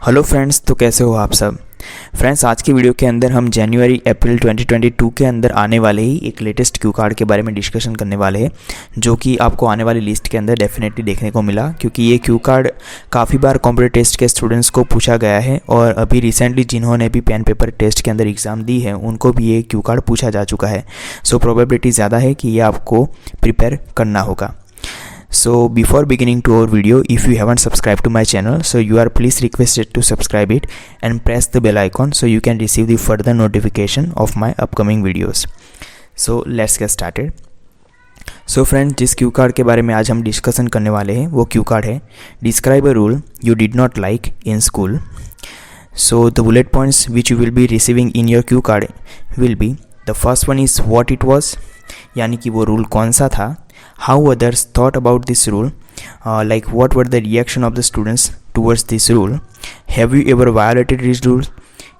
Hello friends, तो कैसे हो आप सब। फ्रेंड्स, आज की वीडियो के अंदर हम जनवरी अप्रैल 2022 के अंदर आने वाले ही एक लेटेस्ट क्यू कार्ड के बारे में डिस्कशन करने वाले हैं, जो कि आपको आने वाली लिस्ट के अंदर डेफिनेटली देखने को मिला, क्योंकि ये क्यू कार्ड काफ़ी बार कॉम्पिटिटिव टेस्ट के स्टूडेंट्स को पूछा गया है और अभी रिसेंटली जिन्होंने भी पेन पेपर टेस्ट के अंदर एग्ज़ाम दी है उनको भी ये क्यू कार्ड पूछा जा चुका है। सो प्रोबेबिलिटी ज़्यादा है कि ये आपको प्रिपेयर करना होगा। So before beginning to our video, if you haven't subscribed to my channel, so you are please requested to subscribe it and press the bell icon so you can receive the further notification of my upcoming videos. So let's get started. So friends, जिस Q card के बारे में आज हम discussion करने वाले हैं वो क्यू कार्ड है describe a rule you did not like in school. So the bullet points which you will be receiving in your Q card will be, the first one is what it was, यानी कि वो rule कौन सा था, how others thought about this rule, like what were the reaction of the students towards this rule, have you ever violated this rule,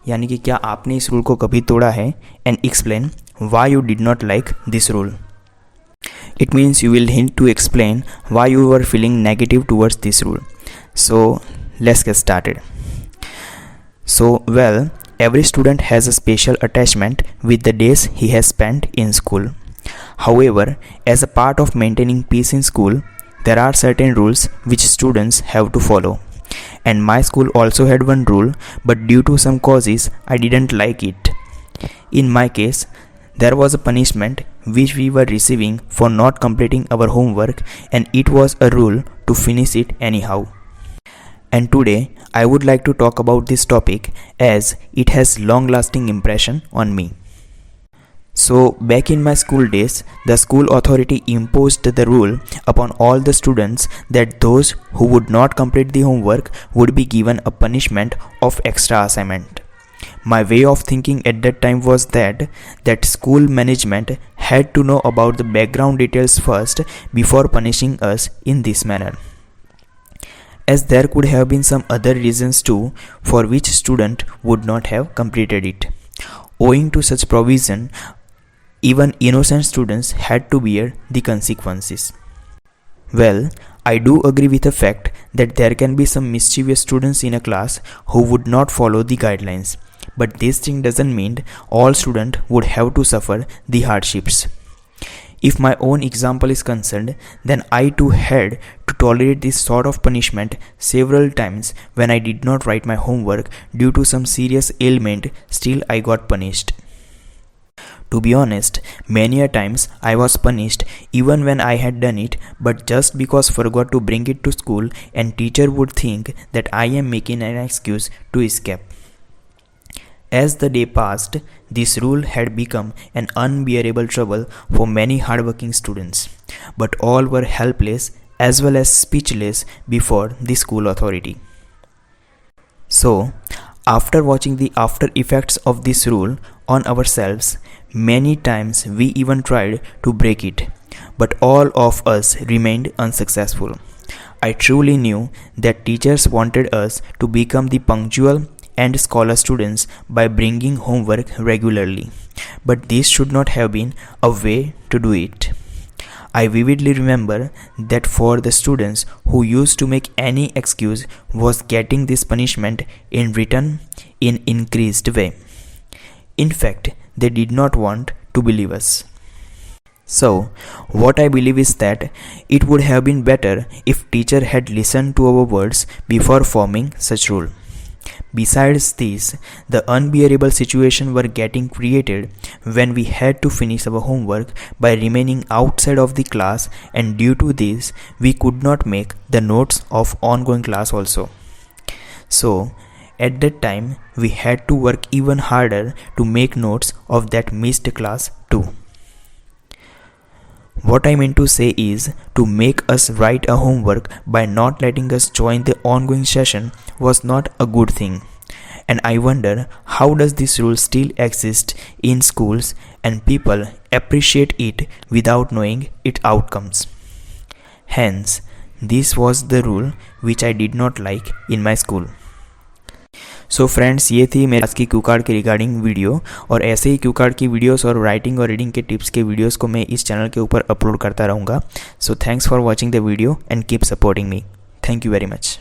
यानी कि क्या आपने इस रूल को कभी तोड़ा है, and explain why you did not like this rule. It means you will need to explain why you were feeling negative towards this rule. So let's get started. So well, every student has a special attachment with the days he has spent in school. However, as a part of maintaining peace in school, there are certain rules which students have to follow. And my school also had one rule, but due to some causes, I didn't like it. In my case, there was a punishment which we were receiving for not completing our homework, and it was a rule to finish it anyhow. And today, I would like to talk about this topic as it has long-lasting impression on me. So back in my school days, the school authority imposed the rule upon all the students that those who would not complete the homework would be given a punishment of extra assignment. My way of thinking at that time was that school management had to know about the background details first before punishing us in this manner, as there could have been some other reasons too for which student would not have completed it. Owing to such provision, even innocent students had to bear the consequences. Well, I do agree with the fact that there can be some mischievous students in a class who would not follow the guidelines, but this thing doesn't mean all students would have to suffer the hardships. If my own example is concerned, then I too had to tolerate this sort of punishment several times when I did not write my homework due to some serious ailment. Still I got punished. To be honest, many a times I was punished even when I had done it, but just because forgot to bring it to school, and teacher would think that I am making an excuse to escape. As the day passed, this rule had become an unbearable trouble for many hardworking students, but all were helpless as well as speechless before the school authority. So, after watching the after effects of this rule on ourselves, many times we even tried to break it, but all of us remained unsuccessful. I truly knew that teachers wanted us to become the punctual and scholar students by bringing homework regularly, but this should not have been a way to do it. I vividly remember that for the students who used to make any excuse was getting this punishment in return in increased way. In fact, they did not want to believe us. So, what I believe is that it would have been better if teacher had listened to our words before forming such rule. Besides this, the unbearable situation were getting created when we had to finish our homework by remaining outside of the class, and due to this, we could not make the notes of ongoing class also. So, at that time, we had to work even harder to make notes of that missed class too. What I mean to say is, to make us write a homework by not letting us join the ongoing session was not a good thing. And I wonder, how does this rule still exist in schools and people appreciate it without knowing its outcomes? Hence, this was the rule which I did not like in my school. So friends, ये थी मेरे आज की Q card के regarding video, और ऐसे ही Q card की videos और राइटिंग और रीडिंग के टिप्स के वीडियोस को मैं इस चैनल के ऊपर अपलोड करता रहूँगा. So thanks for watching the video and keep supporting me. Thank you very much.